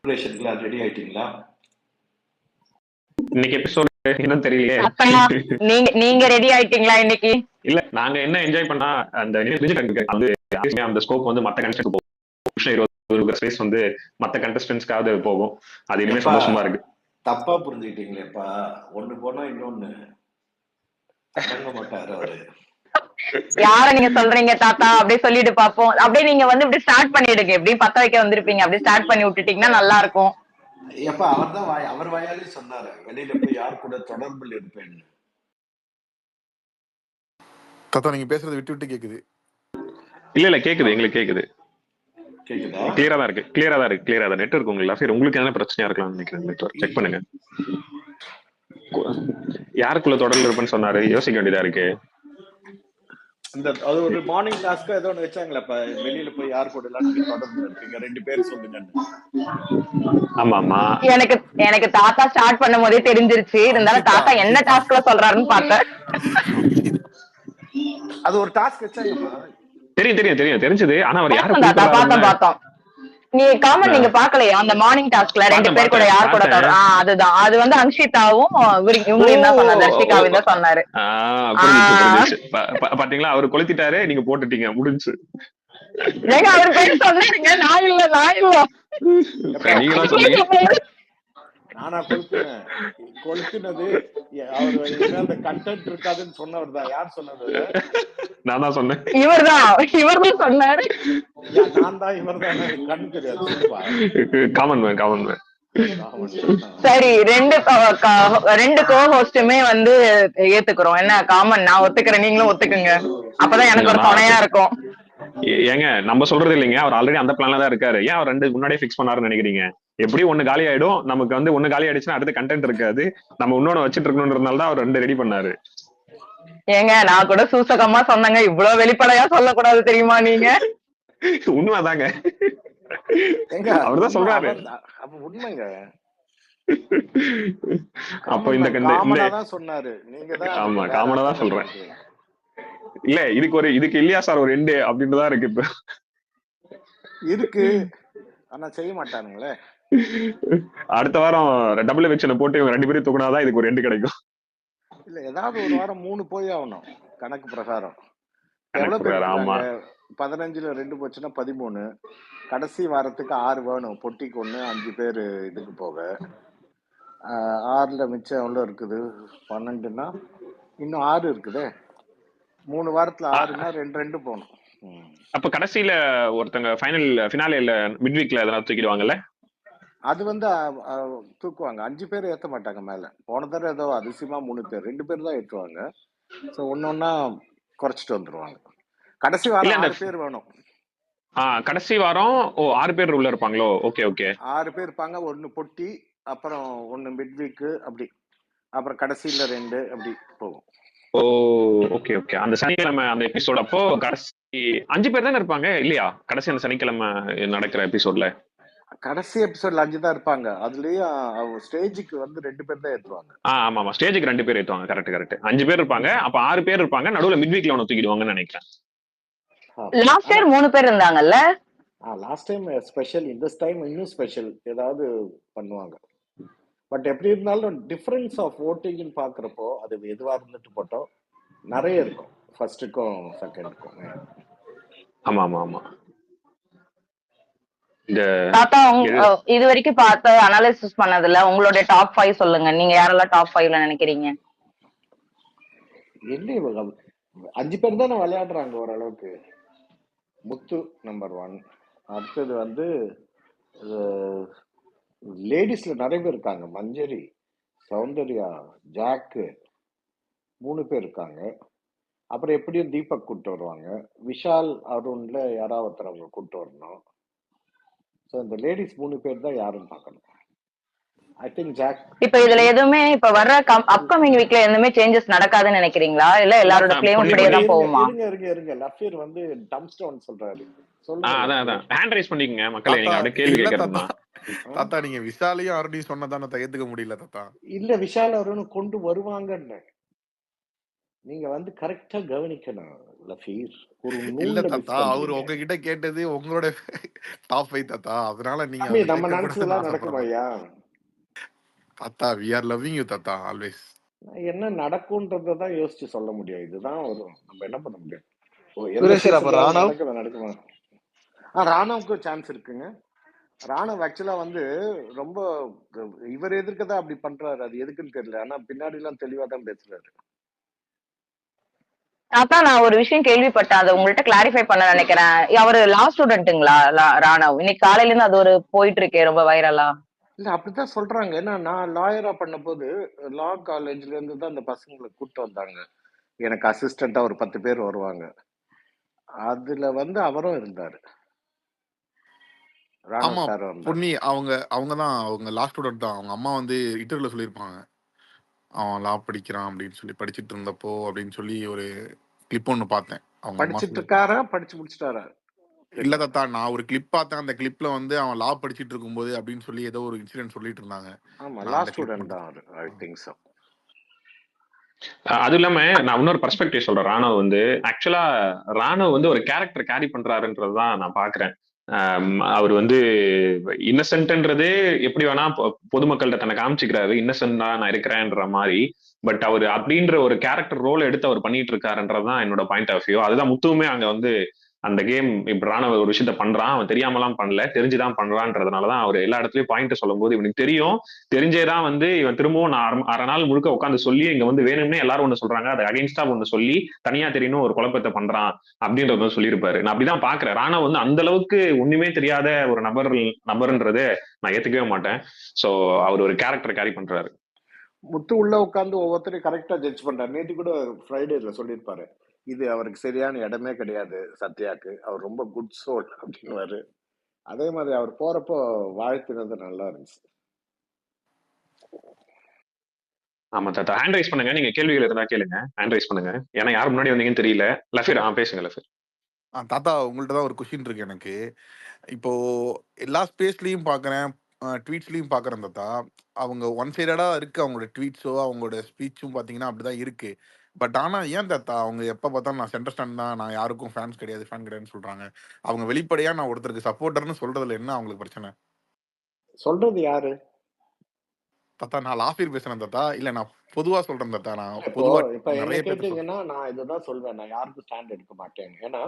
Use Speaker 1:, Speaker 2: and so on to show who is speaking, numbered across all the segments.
Speaker 1: செலிப்ரேஷனுக்குலாம் ready ஆயிட்டீங்களா?
Speaker 2: இன்னைக்கு episode என்னன்னு தெரியலையே.
Speaker 3: நீங்க ரெடி ஆயிட்டீங்களா இன்னைக்கு?
Speaker 2: இல்ல நாங்க என்ன என்ஜாய் பண்ணா அந்த வந்து அந்த ஸ்கோப் வந்து மத்த கண்டஸ்டன்ட் போகும். 20 ஸ்பேஸ் வந்து மத்த கண்டஸ்டன்ட்ஸ்க்காவது போகும். அது இனிமே சந்தோஷமா இருக்கு.
Speaker 1: தப்பா புரிஞ்சுக்கிட்டீங்களேப்பா. ஒண்ணு போனா இன்னொன்னு அடங்க மாட்டாரு அவரு.
Speaker 3: யார நீங்க சொல்றீங்க தாத்தா? அப்படியே சொல்லிட்டு பாப்போம். அப்படியே நீங்க வந்து இப்படி ஸ்டார்ட் பண்ணிடுங்க. எப்படி பத்த வைக்க வந்திருப்பீங்க, அப்படியே ஸ்டார்ட் பண்ணி விட்டுட்டீங்கன்னா நல்லா இருக்கும்.
Speaker 1: எப்ப அவர்தான் அவர் வாயாலே சொன்னாரு வெளியில போய் யார் கூட தொடர்பில் இருப்பேன்னு.
Speaker 4: தாத்தா நீங்க பேசுறது விட்டு விட்டு கேக்குது.
Speaker 2: இல்ல கேக்குது, எங்களுக்கு கேக்குது.
Speaker 1: கேக்குதா?
Speaker 2: கிளியரா தான் இருக்கு, கிளியரா தான் இருக்கு, கிளியரா தான். நெட்வொர்க் உங்களுக்கு சரி, உங்களுக்கு என்ன பிரச்சனையா இருக்கலாம்னு நினைக்கிறேன். நெட்வொர்க் செக் பண்ணுங்க. யாருக்குள்ள தொடர்பு இருப்பேன்னு சொன்னாரு, யோசிக்க வேண்டியதா இருக்கு.
Speaker 1: அது ஒரு மார்னிங் டாஸ்க்கா ஏதோ ஒன்று வச்சாங்களேப்பா, வெளியில போய் யார் கூட தொடர்புல இருப்பீங்க 2 பேர் சொல்லுங்கன்னு.
Speaker 2: ஆமா ஆமா,
Speaker 3: எனக்கு தாத்தா ஸ்டார்ட் பண்ணும் போதே தெரிஞ்சிருச்சு. இருந்தாலும் தாத்தா என்ன டாஸ்க்ல சொல்றாருன்னு பார்த்தேன்.
Speaker 1: அது ஒரு டாஸ்க் வச்சாங்கப்பா.
Speaker 2: தெரிஞ்சது. ஆனா அவர் யாரை
Speaker 3: பார்த்தோம். நீ காமன் நீங்க பாக்கலையா அந்த மார்னிங் டாஸ்க்ல 2 பேர் கூட யார் கூட அதுதான். அது வந்து அன்ஷிதாவும் இவங்க தான் சொன்னாரு, தர்ஷிகாவும் தான் சொன்னாரு.
Speaker 2: பாத்தீங்களா, அவரு கொளுத்திட்டாரு, நீங்க போட்டுட்டீங்க, முடிஞ்சு.
Speaker 3: ஏங்க அவர் பேர் சொன்னாருங்க, நான் இல்ல
Speaker 2: நீங்களா சொன்னீங்க.
Speaker 1: நானா கொளுத்தினது அவரு அந்த கண்டென்ட் இருக்காதுன்னு சொன்னவர் தான். யார் சொன்னது?
Speaker 2: நான் தான் சொன்னேன்.
Speaker 3: இவர்தான் சொன்னாரு.
Speaker 1: நான் தான் இவர்தான், கண்ணு தெரியாது.
Speaker 2: Common man.
Speaker 3: சரி, ரெண்டு கோ ஹோஸ்டுமே வந்து ஏத்துக்கிறோம். என்ன காமன், நான் ஒத்துக்கிறேன், நீங்களும் ஒத்துக்குங்க. அப்பதான் எனக்கு ஒரு துணையா இருக்கும்.
Speaker 2: ஏங்க நம்ம சொல்றது இல்லைங்க, அவர் ஆல்ரெடி அந்த பிளான்ல தான் இருக்காரு. ஏன் அவர் 2 முன்னாடியே ஃபிக்ஸ் பண்ணாருன்னு நினைக்கிறீங்க? எப்படியும் ஒண்ணு காலி ஆயிடும். நமக்கு வந்து ஒண்ணு காலி ஆயிடுச்சுன்னா அடுத்து கண்டென்ட் இருக்காது. நம்ம இன்னொன்னு வச்சிட்டு இருக்கணும்ன்றதுனால தான் அவர் 2 ரெடி பண்ணாரு.
Speaker 3: ஏங்க நான் கூட சூசகமா சொன்னங்க, இவ்வளவு வெளிப்படையா சொல்லக்கூடாது தெரியுமா நீங்க?
Speaker 2: உண்மைதாங்க, அவர்தான் சொல்றாரு.
Speaker 1: உண்மைங்க.
Speaker 2: அப்போ இந்த
Speaker 1: சொன்னாரு, நீங்க தான்.
Speaker 2: ஆமா, காமனா தான் சொல்றேன். இல்ல இதுக்கு இல்லையா சார் ஒரு எண்டு அப்படின்னு தான் இருக்கு. இப்ப
Speaker 1: இருக்கு, ஆனா செய்ய மாட்டானுங்களே.
Speaker 2: அடுத்த வாரம் டபுள் எவிக்ஷன் போட்டு இவங்க 2 பேரும் தூக்குனாதான் இதுக்கு ஒரு எண்டு கிடைக்கும்.
Speaker 1: இல்ல ஏதாவது ஒரு வாரம் 3 போய் ஆகணும் கணக்கு பிரகாரம். 15ல 2 போச்சுன்னா 13. கடைசி வாரத்துக்கு 6 வேணும். பொட்டிக்கு 1, 5 பேர் இதுக்கு போக 6ல மிச்சம் எவ்வளவு இருக்குது? 12ன்னா இன்னும் 6 இருக்குது. 3 வாரத்துல 6ன்னா 2 போகணும்.
Speaker 2: அப்ப கடைசியில ஒருத்தங்க ஃபினாலேல மிட் வீக்ல அதெல்லாம் தூக்கிடுவாங்கல்ல?
Speaker 1: அது வந்து தூக்குவாங்க. 5 பேர் ஏத்த மாட்டாங்க மேல. போன தடவை ஏதோ அதிசயமா 3 பேர் 2 பேர் தான் ஏற்றுவாங்க. ஸோ ஒன்னொன்னா குறைச்சிட்டு வந்துருவாங்க. கடைசி வாரம் 6 பேர் வேணும்.
Speaker 2: கடைசி வாரம் 6 பேர் உள்ள இருப்பாங்களோ? ஓகே
Speaker 1: 6 பேர் இருப்பாங்க. 1 பொட்டி, அப்புறம் 1 மிட் வீக், அப்படி அப்புறம் கடைசியில 2 அப்படி போகும்.
Speaker 2: ஓகே அந்த சனிக்கிழமை அந்த எபிசோட் அப்போ கடைசி 5 பேர் தானே இருப்பாங்க இல்லையா? கடைசி அந்த சனிக்கிழமை நடக்கிற எபிசோட்ல
Speaker 1: கடைசி எபிசோட்ல 5 தான் இருப்பாங்க. அதுலயும் ஸ்டேஜுக்கு வந்து 2 பேர் தான் ஏத்துவாங்க.
Speaker 2: ஆமா, ஸ்டேஜுக்கு 2 பேர் ஏத்துவாங்க. கரெக்ட் 5 பேர் இருப்பாங்க. அப்ப 6 பேர் இருப்பாங்க. நடுவுல மிட் வீக்ல ஒன்னு தூக்கிடுவாங்கன்னு நினைக்கிறேன்.
Speaker 3: லாஸ்ட் டைம் 3 பேர் இருந்தாங்கல்ல.
Speaker 1: லாஸ்ட் டைம் ஸ்பெஷல், இந்த டைம் இன்னும் ஸ்பெஷல் ஏதாவது பண்ணுவாங்க. பட் எப்படி இருந்தாலும் டிஃபரன்ஸ் ஆஃப் ஓட்டிங்னு பாக்குறப்போ அது எதுவா இருந்துட்டு போட்டோம் நிறைய இருக்கும், ஃபர்ஸ்டுக்கும் செகண்டுக்கும்.
Speaker 2: ஆமா.
Speaker 3: தாத்தா இது வரைக்கும் பார்த்து அனாலிசிஸ் பண்ணதுல உங்களோட டாப் 5 சொல்லுங்க. நீங்க யாரெல்லாம் டாப் 5ல நினைக்கிறீங்க?
Speaker 1: என்ன 5 பேர் தானே விளையாடுறாங்க ஓரளவுக்கு. முத்து நம்பர் 1. அடுத்தது வந்து லேடிஸ்ல நிறைய பேர் இருக்காங்க. மஞ்சரி, சௌந்தர்யா, ஜாக்கு 3 பேர் இருக்காங்க. அப்புறம் எப்படியும் தீபக் கூப்பிட்டு வருவாங்க. விஷால், அருண்ல யாராவது ஒருத்தர் அவங்க கூப்பிட்டு வரணும். ஸோ இந்த லேடிஸ் 3 பேர் தான் யாருன்னு பார்க்கணும். I think Jack.
Speaker 3: இப்ப இதுல எதுவுமே இப்ப வர்ற அப்கமிங் வீக்ல எதுவுமே சேஞ்சஸ் நடக்காதுன்னு நினைக்கிறீங்களா? இல்ல எல்லாரோட பிளேயும் அப்படியே தான் போகுமா?
Speaker 1: இருங்க லஃபீர் வந்து டம்ஸ்டோன் சொல்றாரு.
Speaker 2: அதான் ஹேண்ட் ரைஸ் பண்ணிக்கங்க மக்களே, நீங்க அப்படியே கேள்வி கேக்குறீங்க.
Speaker 4: தாத்தா நீங்க விஷாலையும் அருணையும் சொன்னதான ஏத்துக்க முடியல தாத்தா.
Speaker 1: இல்ல விஷால் அருணும் கொண்டு வருவாங்கன்னு நீங்க வந்து கரெக்டா கவனிக்கணும். லஃபீர் ஒரு
Speaker 4: இல்ல
Speaker 1: நூல்ல மிஸ்
Speaker 4: தாத்தா, அவரு
Speaker 1: பண்றீங்க.
Speaker 4: உங்ககிட்ட கேட்டது உங்களோட டாப் 5 தாத்தா. அதனால நீங்க
Speaker 1: சாமி,
Speaker 4: அத
Speaker 1: நம்ம
Speaker 4: கேட்கக்கூடாதுன்னு
Speaker 1: நினைச்சதெல்லாம் நடக்குமா
Speaker 4: ஆசைப்படுறேன்.
Speaker 1: ஐயா?
Speaker 4: தாத்தா, வி ஆர் லவ்விங் யூ தாத்தா ஆல்வேஸ்.
Speaker 1: என்ன நடக்கும்ன்றதை தான் யோசிச்சு சொல்ல முடியும். இதுதான் வரும், நம்ம என்ன பண்ண முடியும்? எந்த
Speaker 5: சுரேஷ் அப்ப
Speaker 1: சீசன்ல
Speaker 5: ராணவ்
Speaker 1: நடக்குமா? ராணுவுக்கு சான்ஸ் இருக்குங்க. ராணுவ ஆக்சுவலா வந்து ரொம்ப இவர் எதிர்க்கதான் அப்படி பண்றாரு, அது எதுக்குன்னு தெரியல. ஆனா பின்னாடி எல்லாம் தெளிவா தான் பேசுறாரு.
Speaker 3: அதான் நான் ஒரு விஷயம் கேள்விப்பட்டேன். அதை உங்கள்ட்ட கிளாரிஃபை பண்ண நினைக்கிறேன். அவரு லா ஸ்டூடெண்ட்டுங்களா ராணவ்? இன்னைக்கு காலையில இருந்து அது ஒரு போயிட்டு இருக்கே ரொம்ப வைரலா.
Speaker 1: இல்ல அப்படித்தான் சொல்றாங்க. ஏன்னா நான் லாயரா பண்ண போது லா காலேஜ்ல இருந்து தான் அந்த பசங்களை கூட்டு வந்தாங்க. எனக்கு அசிஸ்டண்டா ஒரு 10 பேர் வருவாங்க. அதுல வந்து அவரும் இருந்தாரு, ராணுவ
Speaker 4: ஆமா,
Speaker 1: சாரும் இருந்தாரு.
Speaker 4: பொன்னி அவங்க தான், அவங்க லா ஸ்டூடெண்ட் தான். அவங்க அம்மா வந்து இன்டர்வியூல சொல்லியிருப்பாங்க. அவன் லா படிக்கிறான் அப்படின்னு சொல்லி, படிச்சுட்டு இருந்தப்போ அப்படின்னு சொல்லி ஒரு கிளிப் ஒன்று பார்த்தேன். அவங்க அம்மா
Speaker 1: படிச்சிட்டு
Speaker 4: சொல்லியிருப்பாங்க.
Speaker 1: இருக்காரா, படிச்சு முடிச்சிட்டாரா
Speaker 4: இல்ல
Speaker 1: தெரியல.
Speaker 4: தாத்தா, நான் ஒரு கிளிப் பார்த்தேன். அந்த கிளிப்ல வந்து அவன் லா படிச்சிட்டு இருக்கும்போது அப்படின்னு சொல்லி ஏதோ ஒரு இன்சிடென்ட் சொல்லிட்டு இருந்தாங்க.
Speaker 1: ஆமா,
Speaker 4: நான்
Speaker 1: லா
Speaker 4: அந்த கிளிப்
Speaker 1: ஸ்டூடெண்ட்
Speaker 4: மட்டும்.
Speaker 1: தான் அவரு. I think so.
Speaker 2: அது இல்லாம நான் இன்னொரு பெர்ஸ்பெக்டிவ் சொல்றேன். ராணுவ வந்து ஆக்சுவலா ராணுவ வந்து ஒரு கேரக்டர் கேரி பண்றாருன்றதுதான் நான் பாக்குறேன். அவர் வந்து இன்னசென்ட்ன்றதே எப்படி வேணா பொதுமக்கள்கிட்ட தன்னை காமிச்சுக்கிறாரு, இன்னசென்டா நான் இருக்கிறேன்ற மாதிரி. பட் அவர் அப்படின்ற ஒரு கேரக்டர் ரோல் எடுத்து அவர் பண்ணிட்டு இருக்காருன்றதுதான் என்னோட பாயிண்ட் ஆஃப் வியூ. அதுதான் முத்துவுமே அங்க வந்து அந்த கேம் இப்ப ராணுவ ஒரு விஷயத்த பண்றான், அவன் தெரியாமலாம் பண்ணல, தெரிஞ்சுதான் பண்றான்றதுனாலதான் அவர் எல்லா இடத்துலயும் பாயிண்ட் சொல்லும் போது இவனுக்கு தெரியும், தெரிஞ்சேதான் வந்து இவன் திரும்பவும் நான் அரை நாள் முழுக்க உட்காந்து சொல்லி இங்க வந்து வேணும்னே எல்லாரும் ஒண்ணு சொல்றாங்க, அதை அகைன்ஸ்டா ஒண்ணு சொல்லி தனியா தெரியணும் ஒரு குழப்பத்தை பண்றான் அப்படின்றத சொல்லியிருப்பாரு. நான் அப்படிதான் பாக்குறேன். ராணா வந்து அந்த அளவுக்கு ஒண்ணுமே தெரியாத ஒரு நபர்ன்றதை நான் ஏத்துக்கவே மாட்டேன். சோ அவர் ஒரு கேரக்டர் கேரி பண்றாரு.
Speaker 1: முத்து உள்ள உட்காந்து ஒவ்வொருத்தரையும் கரெக்டா ஜட்ஜ் பண்றாரு. நேற்று கூட ஃப்ரைடேல சொல்லியிருப்பாரு, இது அவருக்கு சரியான இடமே கிடையாது சத்யாக்கு, அவர் ரொம்ப குட் சோல் அப்படின்னு. அதே மாதிரி அவர் போறப்போ வாழ்த்தினது நல்லா இருந்துச்சு.
Speaker 2: ஆமா தாத்தா, ஹேண்ட் ரைஸ் பண்ணுங்க, நீங்க கேள்விகள் இருந்தா கேளுங்க, ஹேண்ட் ரைஸ் பண்ணுங்க. ஏன்னா யார் முன்னாடி வந்தீங்கன்னு தெரியல. லஃபீர் பேசுங்க லஃபீர்.
Speaker 4: தாத்தா, உங்கள்ட்ட தான் ஒரு கொஸ்டின் இருக்கு எனக்கு. இப்போ எல்லா ஸ்பேஸ்லயும் பாக்குறேன், ட்வீட்ஸ்லயும் பாக்குறேன் தாத்தா. அவங்க ஒன் சைடடா இருக்கு, அவங்களோட ட்வீட்ஸோ அவங்களோட ஸ்பீச்சும் பாத்தீங்கன்னா அப்படிதான் இருக்கு. பட் ஆனா ஏன் தாத்தா அவங்க எப்ப பார்த்தாலும் நான் சென்டர் ஸ்டாண்ட் தான், நான் யாருக்கும் ஃபேன் கிடையாதுன்னு சொல்றாங்க. அவங்க வெளிப்படையா நான் ஒருத்தருக்கு சப்போர்ட்டர்னு சொல்றதுல என்ன அவங்களுக்கு பிரச்சனை?
Speaker 1: சொல்றது யாரு
Speaker 4: தாத்தா, நான் லாஃபீர் பேசுறேன் தாத்தா. இல்ல, நான் பொதுவா சொல்றேன் தாத்தா. நான்
Speaker 1: இப்போ?
Speaker 4: பொதுவா
Speaker 1: இப்ப என்ன
Speaker 4: நிறைய பேர்த்த சொல்றேன்.
Speaker 1: கேட்டீங்கன்னா நான் இதுதான் சொல்வேன், நான் யாருக்கும் ஸ்டாண்ட் எடுக்க மாட்டேன். ஏன்னா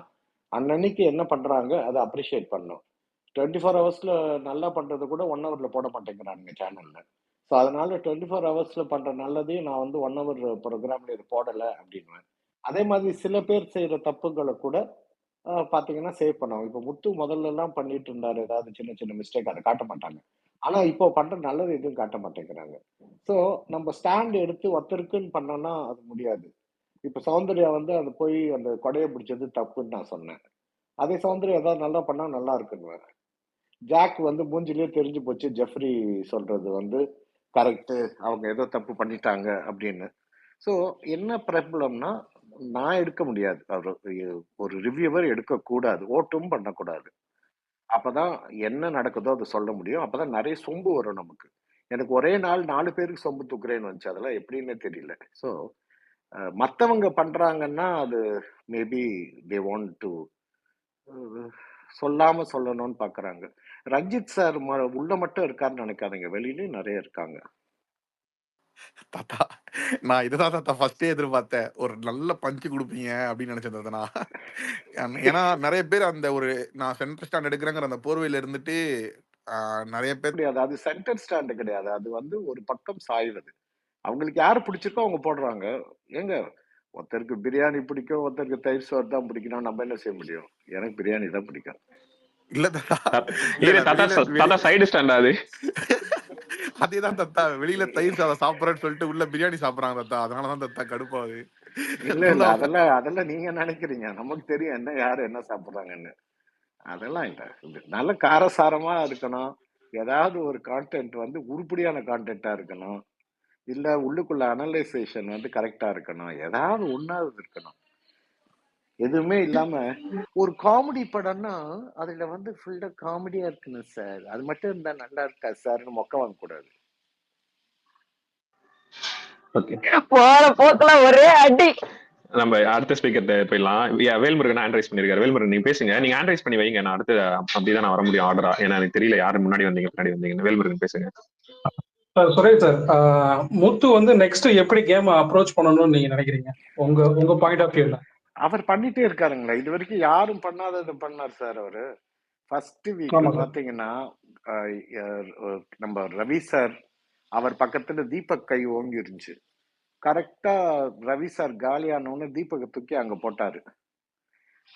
Speaker 1: அன்னன்னைக்கு என்ன பண்றாங்க அதை அப்ரிஷியேட் பண்ணும். 24 ஹவர்ஸ்ல நல்லா பண்றது கூட 1 ஹவர்ல போட மாட்டேங்கிறானுங்க சேனல்ல. ஸோ அதனால 24 ஹவர்ஸ்ல பண்ற நல்லதையும் நான் வந்து 1 ஹவர் ப்ரோக்ராம்ல இது போடல அப்படின்னு. அதே மாதிரி சில பேர் செய்யற தப்புகளை கூட பாத்தீங்கன்னா சேவ் பண்ணுவாங்க. இப்ப முத்து முதல்ல எல்லாம் பண்ணிட்டு இருந்தாரு, ஏதாவது சின்ன சின்ன மிஸ்டேக் அதை காட்ட மாட்டாங்க. ஆனா இப்போ பண்ற நல்லது எதுவும் காட்ட மாட்டேங்கிறாங்க. சோ நம்ம ஸ்டாண்ட் எடுத்து ஒருத்தருக்குன்னு பண்ணோம்னா அது முடியாது. இப்ப சௌந்தர்யா வந்து அது போய் அந்த கொடையை பிடிச்சது தப்புன்னு நான் சொன்னேன். அதே சௌந்தர்யா ஏதாவது நல்லா பண்ணா நல்லா இருக்குன்னு. ஜாக் வந்து மூஞ்சிலேயே தெரிஞ்சு போச்சு, ஜெஃப்ரி சொல்றது வந்து கரெக்ட், அவங்க ஏதோ தப்பு பண்ணிட்டாங்க அப்படின்னு. ஸோ என்ன ப்ராப்ளம்னா, நான் எடுக்க முடியாது, ஒரு ரிவ்யூவர் எடுக்கக்கூடாது, ஓட்டும் பண்ணக்கூடாது. அப்பதான் என்ன நடக்குதோ அதை சொல்ல முடியும். அப்பதான் நிறைய சொம்பு வரும் நமக்கு. எனக்கு ஒரே நாள் 4 பேருக்கு சொம்பு தூக்குறேன்னு வந்துச்சு, அதெல்லாம் எப்படின்னே தெரியல. ஸோ மத்தவங்க பண்றாங்கன்னா அது மேபி தே வாண்ட் டு சொல்லாம சொல்லணும்னு பாக்குறாங்க. ரஞ்சித் சார் உள்ள மட்டும் இருக்காருன்னு நினைக்காதீங்க, வெளியிலயும் நிறைய இருக்காங்க.
Speaker 4: தாத்தா, நான் இதுதான் தாத்தா ஃபர்ஸ்டே எதிர்பார்த்தேன். ஒரு நல்ல பஞ்ச் குடுப்பீங்க அப்படின்னு நினைச்சேன் தாத்தா நான். ஏன்னா நெறைய பேர் அந்த ஒரு நான் சென்டர் ஸ்டாண்ட் எடுக்கிறேங்கிற அந்த போர்வையில இருந்துட்டு, நெறைய பேர்
Speaker 1: கிடையாது, அது சென்டர் ஸ்டாண்ட் கிடையாது, அது வந்து ஒரு பக்கம் சாய்வது. அவங்களுக்கு யாரு பிடிச்சிருக்கோ அவங்க போடுறாங்க. ஏங்க, ஒருத்தருக்கு பிரியாணி பிடிக்கும், ஒருத்தருக்கு தயிர் சோறு தான் பிடிக்கணும், நம்ம என்ன செய்ய முடியும்? எனக்கு பிரியாணி தான் பிடிக்கும்.
Speaker 4: இல்ல தாத்தா. இல்ல,
Speaker 2: இரு
Speaker 4: நான்
Speaker 2: தாத்தா, தாத்தா சைடு ஸ்டாண்ட் அது.
Speaker 4: அதேதான் தாத்தா. வெளியில தயிர் சாதம் சாப்பிடுறேன்னு சொல்லிட்டு உள்ள பிரியாணி சாப்பிடுறாங்க தாத்தா. அதனாலதான் தாத்தா கடுப்பாகுது.
Speaker 1: இல்ல இல்ல, அதெல்லாம் அதெல்லாம் நீங்க நினைக்கிறீங்க, நமக்கு தெரியும் என்ன யாரு என்ன சாப்பிடுறாங்கன்னு. அதெல்லாம் இல்ல. இது நல்ல காரசாரமா இருக்கணும். ஏதாவது ஒரு கான்டென்ட் வந்து உருப்படியான கான்டென்ட்டா இருக்கணும். இல்ல உள்ளுக்குள்ள அனலைசேஷன் வந்து கரெக்டா இருக்கணும். ஏதாவது ஒண்ணாவது இருக்கணும். எதுவுமே இல்லாம ஒரு காமெடி படம்னா அதுல வந்து ஃபுல்லா காமெடியா இருக்கணும் சார், அது மட்டும் இருந்தா நல்லா இருக்கா சார்னு மொக்க வாங்க கூடாது.
Speaker 2: ஓகே,
Speaker 3: போற போக்குல ஒரே அடி.
Speaker 2: நம்ம அடுத்த ஸ்பீக்கர் போயிடலாம். வேல்முருகன் ஹேண்ட் ரைஸ் பண்ணிருக்காரு. வேல்முருகன் நீங்க பேசுங்க, நீங்க ஹேண்ட் ரைஸ் பண்ணி வைங்க. நான் அடுத்து அப்படிதான் நான் வர முடியும் ஆர்டரா. ஏன்னா எனக்கு தெரியல யாரு முன்னாடி வந்தீங்க. வேல்முருகன் பேசுங்க.
Speaker 5: சுரேஷ் சார், முத்து வந்து நெக்ஸ்ட் எப்படி கேம் அப்ரோச் பண்ணணும்னு நீங்க நினைக்கிறீங்க உங்க பாயிண்ட் ஆஃப் வியூல?
Speaker 1: அவர் பண்ணிட்டே இருக்காருங்களா, இது வரைக்கும் யாரும் பண்ணாதது பண்ணார் சார். அவரு ஃபர்ஸ்ட் வீக் பாத்தீங்கன்னா நம்ம ரவி சார் அவர் பக்கத்துல தீபக் கை ஓங்கி இருந்துச்சு. கரெக்டா ரவி சார் காலியானோன்னு தீபக் தூக்கி அங்க போட்டாரு.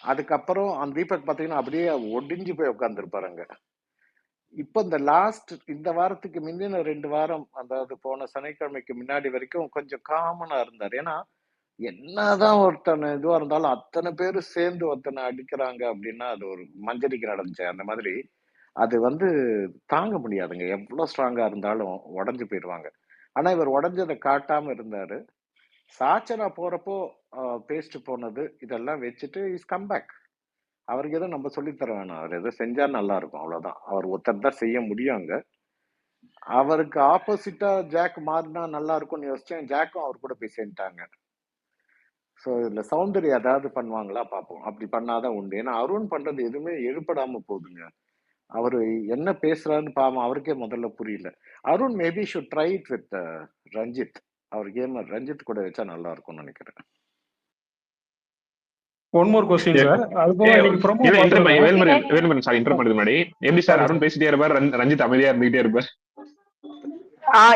Speaker 1: அதுக்கப்புறம் அந்த தீபக் பாத்தீங்கன்னா அப்படியே ஒடிஞ்சு போய் உட்காந்துருப்பாருங்க. இப்ப இந்த லாஸ்ட் இந்த வாரத்துக்கு முந்தின 2 வாரம், அதாவது போன சனிக்கிழமைக்கு முன்னாடி வரைக்கும் கொஞ்சம் காமனா இருந்தார். ஏன்னா என்னதான் ஒருத்தனை இதுவா இருந்தாலும் அத்தனை பேரும் சேர்ந்து ஒருத்தனை அடிக்கிறாங்க அப்படின்னா அது ஒரு மஞ்சரிக்கு நடந்துச்சு. அந்த மாதிரி அது தாங்க முடியாதுங்க. எவ்வளவு ஸ்ட்ராங்கா இருந்தாலும் உடஞ்சு போயிடுவாங்க. ஆனா இவர் உடஞ்சதை காட்டாம இருந்தாரு. சாச்சனா போறப்போ பேஸ்ட் போனது இதெல்லாம் வச்சுட்டு இஸ் கம் பேக். அவருக்கு எதுவும் நம்ம சொல்லித்தர வேணாம். அவர் எதோ செஞ்சா நல்லா இருக்கும், அவ்வளவுதான். அவர் ஒருத்தர் தான் செய்ய முடியும் அங்க. அவருக்கு ஆப்போசிட்டா ஜாக் மாறினா நல்லா இருக்கும்னு யோசிச்சேன். ஜாக்கும் அவர் கூட போய் சேர்ந்துட்டாங்க. ஸோ இதுல சௌந்தர்யா ஏதாவது பண்ணுவாங்களா பார்ப்போம். அப்படி பண்ணாதான் உண்டு. ஏன்னா அருண் பண்றது எதுவுமே எழுப்படாம போகுதுங்க. அவரு என்ன பேசுறாருன்னு பாவம் அவருக்கே முதல்ல புரியல. Arun maybe should try it with Ranjith. அவர் கேமர் ரஞ்சித் கூட வச்சா நல்லா இருக்கும்னு நினைக்கிறேன்.
Speaker 5: One more question sir. அதுபோல இன்னைக்கு ப்ரோமோ
Speaker 2: வேல்முருகன் சார் இன்டர் பண்ணது முன்னாடி எப்படி சார் அருண் பேசிட்டே இருப்பார், ரஞ்சித் அமைதியா இருந்துட்டே இருப்பார்.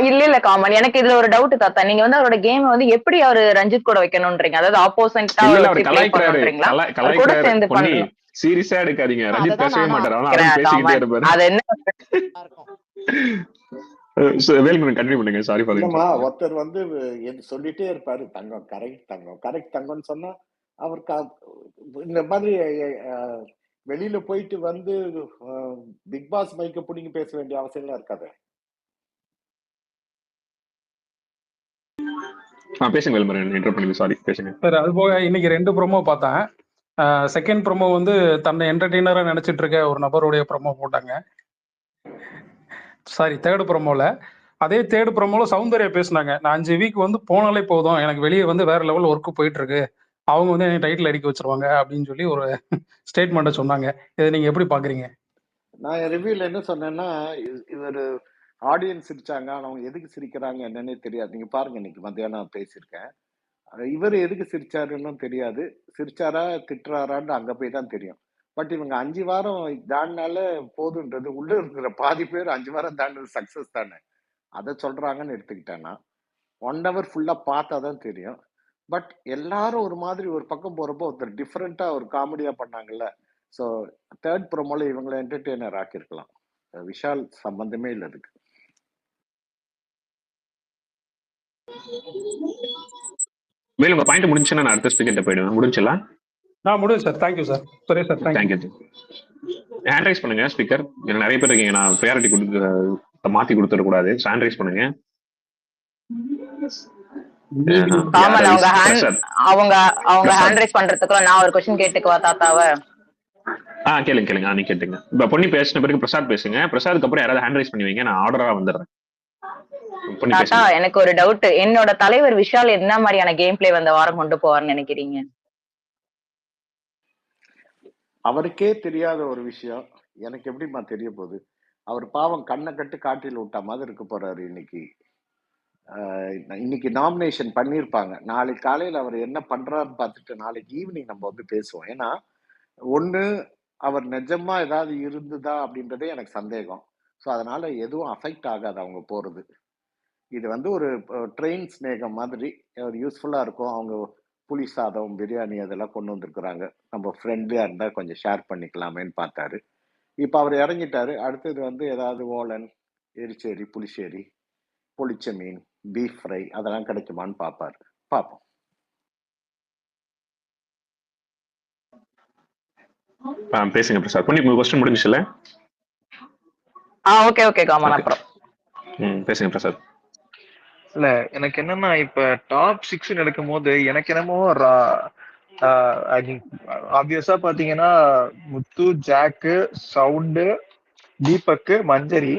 Speaker 3: இல்ல காமன், எனக்கு இதுல ஒரு டவுட் தாத்தா. நீங்க அவரோட கேம் எப்படி அவரு ரஞ்சித் கூட வைக்கணும்ன்றீங்க? அதாவது ஆப்போசிட்டா கூட சேர்ந்து பண்ணணும்.
Speaker 2: சீரியஸா எடுக்காதீங்க. ரஞ்சித் பேசவே மாட்டாரு, அவன் பேசிக்கிட்டே இருப்பாரு.
Speaker 3: அது என்ன
Speaker 2: வேல்முருகன் கண்டினியூ பண்ணுங்க. சாரி ஃபார்
Speaker 1: ஒருத்தர் சொல்லிட்டே இருப்பாரு, தங்கம் கரெக்ட் தங்கம் கரெக்ட் தங்கம்னு சொன்னா அவர் இந்த மாதிரி வெளியில போயிட்டு பிக் பாஸ் மைக்க புடிங்கி பேச வேண்டிய அவசியம் எல்லாம் இருக்காது.
Speaker 2: பேசுங்க வேல்முருகன், இன்டர் பண்ணுங்க. சாரி பேசுங்க
Speaker 5: சார். அது போக இன்னைக்கு 2 ப்ரோமோ பார்த்தேன். செகண்ட் ப்ரோமோ தன்னை என்டர்டெய்னரா நினைச்சிட்டு இருக்க ஒரு நபருடைய ப்ரோமோ போட்டாங்க. சாரி, தேர்ட் ப்ரோமோல அதே தேர்ட் ப்ரோமோல சௌந்தர்யா பேசினாங்க. நான் 5 வீக் போனாலே போதும், எனக்கு வெளியே வேற லெவல் ஒர்க் போயிட்டு இருக்கு, அவங்க எனக்கு டைட்டில் அடிக்க வச்சிருவாங்க அப்படின்னு சொல்லி ஒரு ஸ்டேட்மெண்ட்டை சொன்னாங்க. இதை நீங்க எப்படி பாக்குறீங்க?
Speaker 1: நான் ரிவ்யூல என்ன சொன்னேன்னா, இவர் ஆடியன்ஸ் சிரிச்சாங்க, அவங்க எதுக்கு சிரிக்கிறாங்க என்னன்னே தெரியாது. நீங்க பாருங்க, இன்னைக்கு மத்தியானம் பேசியிருக்கேன். இவர் எதுக்கு சிரிச்சாருன்னு தெரியாது, சிரிச்சாரா திட்டுறாரான்னு அங்க போய் தான் தெரியும். பட் இவங்க 5 வாரம் தாண்டினால போதுன்றது, உள்ள இருக்கிற பாதி பேர் 5 வாரம் தாண்டினது சக்சஸ் தானே, அதை சொல்றாங்கன்னு எடுத்துக்கிட்டேன்னா 1 hour ஃபுல்லா பார்த்தாதான் தெரியும். பட் எல்லாரும் ஒரு மாதிரி ஒரு பக்கம் போறப்போ ஒருத்தர் டிஃப்ரெண்டா ஒரு காமெடியா பண்ணாங்கல்ல. ஸோ தேர்ட் ப்ரோமோல இவங்களை என்டர்டெய்னர் ஆக்கியிருக்கலாம். விஷால் சம்பந்தமே இல்லை அதுக்கு.
Speaker 2: வேல் உங்க பாயிண்ட் முடிஞ்சுன்னா நான் அடுத்த ஸ்பீக்கர்ட்ட போயிடுவேன். முடிஞ்சலாம்?
Speaker 5: முடிஞ்சு சார். Thank you sir. சரி சார்,
Speaker 2: தேங்க்யூ. ஹேண்ட் ரைஸ் பண்ணுங்க ஸ்பீக்கர். நிறைய பேர் இருக்கீங்க, நான் ப்ரையாரிட்டி கொடுத்து மாத்தி கொடுத்துட கூடாது. ஹேண்ட் ரைஸ் பண்ணுங்க.
Speaker 3: அவங்க ஹேண்ட் ரைஸ் பண்றதுக்குள்ள நான் ஒரு क्वेश्चन கேட்டுக்குவா தாத்தாவை?
Speaker 2: கேளுங்க. நீ கேட்டுங்க. இப்ப பொண்ணி பேசின பிறகு பிரசாத் பேசுங்க. பிரசாத்துக்கு அப்புறம் யாராவது ஹேண்ட் ரைஸ் பண்ணி வைங்க, நான் ஆர்டரா வந்துடுறேன்.
Speaker 3: தாத்தா, எனக்கு ஒரு டவுட். என்னோட தலைவர் விஷால் என்ன மாதிரியான கேம் பிளே வந்த வாரம் கொண்டு போவார்னு நினைக்கிறீங்க?
Speaker 1: அவருக்கே தெரியாத ஒரு விஷயம் எனக்கு எப்படிமா தெரிய போகுது? அவர் பாவம் கண்ணை கட்டு காட்டில் விட்டா மாதிரி இருக்க போறாரு. இன்னைக்கு நாமினேஷன் பண்ணியிருப்பாங்க. நாளைக்கு காலையில் அவர் என்ன பண்றாருன்னு பார்த்துட்டு நாளைக்கு ஈவினிங் நம்ம பேசுவோம். ஏன்னா ஒன்று, அவர் நிஜமா ஏதாவது இருந்துதா அப்படின்றதே எனக்கு சந்தேகம். ஸோ அதனால எதுவும் அஃபெக்ட் ஆகாது அவங்க போறது. இது ஒரு ட்ரெயின் ஸ்நேகம் மாதிரி ஒரு யூஸ்ஃபுல்லா இருக்கும். அவங்க புளி சாதம், பிரியாணி அதெல்லாம் கொண்டு வந்திருக்கிறாங்க, நம்ம ஃப்ரெண்ட்லியா இருந்தா கொஞ்சம் ஷேர் பண்ணிக்கலாமேன்னு பார்த்தாரு. இப்போ அவர் இறங்கிட்டாரு. அடுத்தது ஏதாவது ஓலன், எரிச்சேரி, புளிச்சேரி, பொளிச்ச மீன், பீஃப் ஃப்ரை அதெல்லாம் கிடைக்குமான்னு பார்ப்பாரு. பார்ப்போம்.
Speaker 2: பேசுங்க பிரசாத். பொண்ணி உங்க क्वेश्चन முடிஞ்சுல?
Speaker 3: ஓகே காமன், அப்புறம்
Speaker 2: பேசுங்க பிரசாத்.
Speaker 6: இல்ல, எனக்கு என்னன்னா இப்ப டாப் 6 நடக்கும் போது எனக்கு என்னமோ ஆப்வியஸா பாத்தீங்கன்னா முத்து, ஜாக்கு, சவுண்டு, தீபக், மஞ்சரி,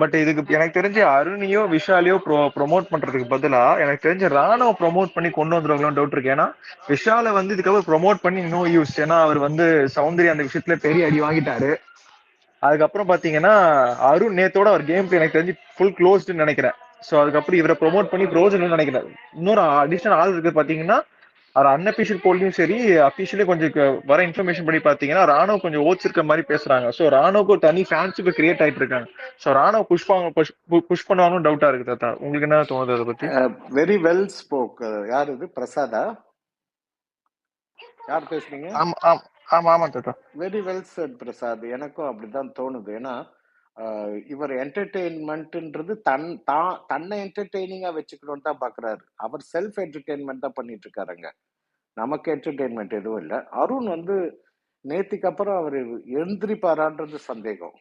Speaker 6: பட் இதுக்கு எனக்கு தெரிஞ்சு அருணையோ விஷாலையோ ப்ரொமோட் பண்றதுக்கு பதிலா எனக்கு தெரிஞ்ச ராணுவ ப்ரொமோட் பண்ணி கொண்டு வந்துருவாங்களோ டவுட் இருக்கு. ஏன்னா விஷாலை வந்து இதுக்கப்புறம் ப்ரொமோட் பண்ணி நோ யூஸ். ஏன்னா அவர் வந்து சௌந்தர்யா அந்த விஷயத்துல பெரிய அடி வாங்கிட்டாரு. அதுக்கப்புறம் பாத்தீங்கன்னா அருண் நேத்தோட அவர் கேம் பிளே எனக்கு தெரிஞ்சு ஃபுல் க்ளோஸ்டுன்னு நினைக்கிறேன். ஸோ அதுக்கப்புறம் இவரை ப்ரொமோட் பண்ணி ப்ரோஜன் நினைக்கிறேன். இன்னொரு அடிஷனல் ஆள் இருக்கு பாத்தீங்கன்னா, அவர் அன்அபிஷியல் போல்லையும் சரி அபிஷியலையும் கொஞ்சம் வர இன்ஃபர்மேஷன் படி பாத்தீங்கன்னா ராணுவ கொஞ்சம் ஓச்சிருக்க மாதிரி பேசுறாங்க. ஸோ ராணுவுக்கு ஒரு தனி ஃபேன்ஸ் இப்போ கிரியேட் ஆயிட்டு இருக்காங்க. ஸோ ராணுவ புஷ் பண்ணுவாங்கன்னு டவுட்டா இருக்கு தாத்தா. உங்களுக்கு என்ன தோணுது அதை பத்தி?
Speaker 1: Very well spoke. யார் இது? பிரசாதா? யார் பேசுறீங்க?
Speaker 6: ஆமா ஆமா ஆமா ஆமா தாத்தா.
Speaker 1: Very well set Prasad. எனக்கும் அப்படிதான் தோணுது. ஏன்னா இவர் என்டர்டெயின்மெண்ட்ன்றது தன்னை என்டர்டெய்னிங்கா வச்சுக்கணும்னு தான் பாக்குறாரு. அவர் செல்ஃப் என்டர்டெயின்மெண்ட் தான் பண்ணிட்டு இருக்காருங்க. நமக்கு என்டர்டெயின்மெண்ட் எதுவும் இல்லை. அருண் வந்து நேத்திக்கு அப்புறம் அவர் எழுந்திரிப்பாரான்றது சந்தேகம்.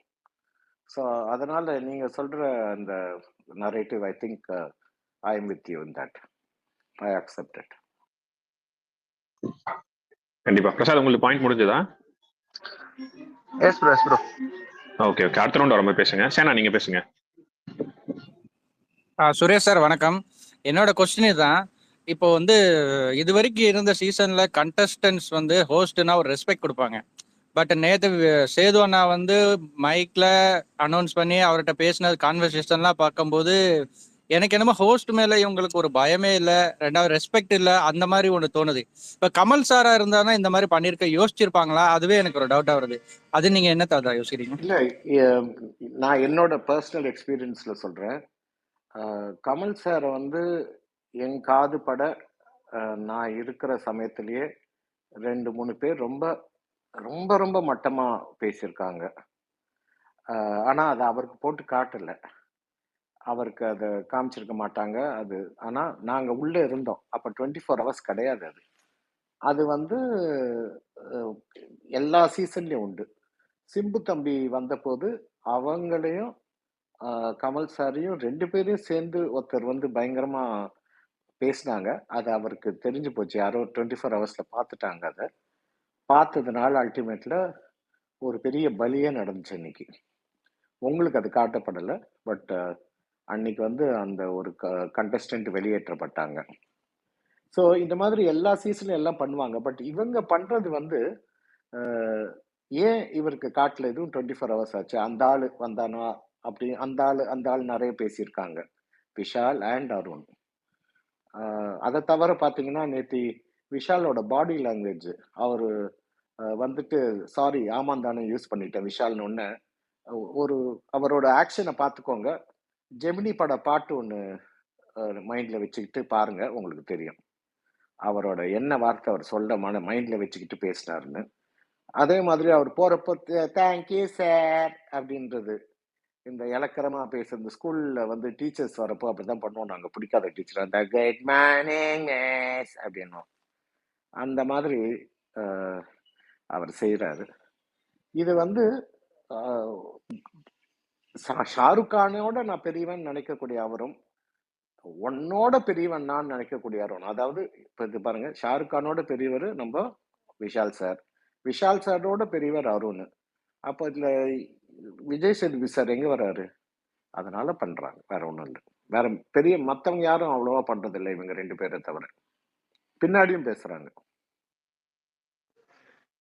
Speaker 1: ஸோ அதனால நீங்க சொல்ற அந்த narrative I think I am with you in that. I accept it.
Speaker 2: கண்டிப்பா. பிரசாத் உங்களுக்கு பாயிண்ட் முடிஞ்சதா?
Speaker 6: Yes bro, yes bro.
Speaker 2: Okay okay, அடுத்த ரவுண்ட் வரும்போது பேசுங்க. சேனா நீங்க பேசுங்க.
Speaker 7: சுரேஷ் சார் வணக்கம். என்னோட கொஸ்டின் இதுதான். இப்போ வந்து இது வரைக்கும் இருந்த சீசன்ல கண்டஸ்டன்ஸ் வந்து ஹோஸ்ட்னா ஒரு ரெஸ்பெக்ட் கொடுப்பாங்க. பட் நேற்று சேது அண்ணா வந்து மைக்ல அனௌன்ஸ் பண்ணி அவர்கிட்ட பேசினது கான்வர்சேஷன்லாம் பார்க்கும்போது எனக்கு என்னமோ ஹோஸ்ட் மேல இவங்களுக்கு ஒரு பயமே இல்லை, ரெண்டாவது ரெஸ்பெக்ட் இல்லை, அந்த மாதிரி ஒன்று தோணுது. இப்போ கமல் சாரா இருந்தானா இந்த மாதிரி பண்ணிருக்க யோசிச்சிருப்பாங்களா? அதுவே எனக்கு ஒரு டவுட்டா வருது. அது நீங்க என்ன தாத்தா யோசிக்கிறீங்க?
Speaker 1: இல்லை, நான் என்னோட பர்சனல் எக்ஸ்பீரியன்ஸ்ல சொல்றேன். கமல் சார் வந்து என் காது பட நான் இருக்கிற சமயத்திலேயே 2-3 பேர் ரொம்ப ரொம்ப ரொம்ப மட்டமா பேசியிருக்காங்க. ஆனா அதை அவருக்கு போட்டு காட்டல, அவருக்கு அதை காமிச்சிருக்க மாட்டாங்க. அது ஆனா நாங்க உள்ள இருந்தோம் அப்ப 24 hours கிடையாது. அது அது வந்து எல்லா சீசன்லயும் உண்டு. சிம்பு தம்பி வந்தபோது அவங்களையும் கமல் சாரையும் 2 பேரையும் சேர்ந்து ஒருத்தர் வந்து பயங்கரமா பேசினாங்க. அது அவருக்கு தெரிஞ்சு போச்சு. யாரோ 24 ஹவர்ஸ்ல பார்த்துட்டாங்க. அதை பார்த்ததுனால அல்டிமேட்ல ஒரு பெரிய பலியே நடந்துச்சு இன்னைக்கு. உங்களுக்கு அது காட்டப்படலை. பட் அன்னைக்கு வந்து அந்த ஒரு கண்டஸ்டன்ட் வெளியேற்றப்பட்டாங்க. ஸோ இந்த மாதிரி எல்லா சீசனும் எல்லாம் பண்ணுவாங்க. பட் இவங்க பண்றது வந்து ஏன் இவருக்கு காட்டல? எதுவும் 24 ஹவர்ஸ் ஆச்சு, அந்த ஆள் வந்தானா அப்படி அந்த ஆள் நிறைய பேசியிருக்காங்க, விஷால் அண்ட் அருண். அதை தவிர பார்த்தீங்கன்னா நேற்று விஷாலோட பாடி லாங்குவேஜ், அவர் வந்துட்டு சாரி ஆமாந்தானே யூஸ் பண்ணிட்டேன் விஷால்னு ஒன்று. ஒரு அவரோட ஆக்ஷனை பார்த்துக்கோங்க. ஜெமினி பட பாட்டு ஒன்று மைண்டில் வச்சுக்கிட்டு பாருங்க, உங்களுக்கு தெரியும் அவரோட என்ன வார்த்தை அவர் சொல்ல மைண்டில் வச்சுக்கிட்டு பேசினாருன்னு. அதே மாதிரி அவர் போகிறப்போ தேங்க்யூ சார் அப்படின்றது, இந்த இலக்கரமா பேசுறது. ஸ்கூல்ல வந்து டீச்சர்ஸ் வரப்போ அப்படிதான் பண்ணுவோம் நாங்கள், பிடிக்காத டீச்சர் அந்த குட் மார்னிங் மிஸ் அப்படின்னும். அந்த மாதிரி அவர் செய்கிறாரு. இது வந்து ஷாருக் கானோட நான் பெரியவன் நினைக்கக்கூடிய அவரும், உன்னோட பெரியவன் நான் நினைக்கக்கூடிய அருண். அதாவது இப்போ இது பாருங்க, ஷாருக் கானோட பெரியவர் நம்ம விஷால் சார், விஷால் சாரோட பெரியவர் அருண். அப்போ இதுல விஜய் சேதுபதி சார் எங்க வர்றாரு? அதனால பண்றாங்க, வேற ஒண்ணும் இல்லை. வேற பெரிய மத்தவங்க யாரும் அவ்வளவா பண்றது இல்லை, இவங்க 2 பேரை தவிர. பின்னாடியும் பேசுறாங்க.